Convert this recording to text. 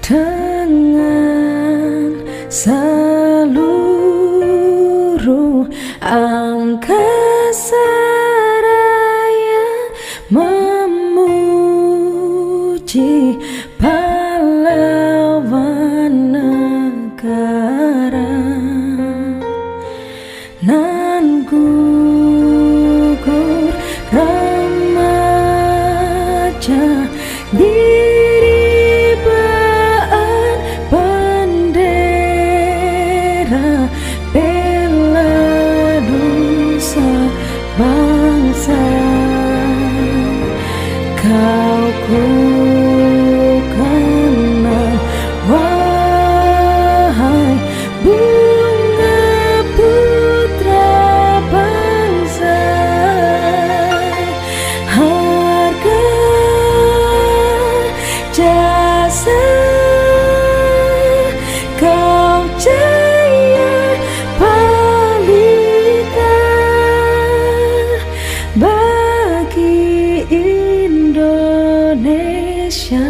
dengan seluruh angkasa raya memuji pahlawan negara nan gugur remaja diribaan bendera bela nusa bangsa. Kau ku kenal, wahai bunga putra bangsa. Harga jasa kau jaya pelita bagi Indonesia.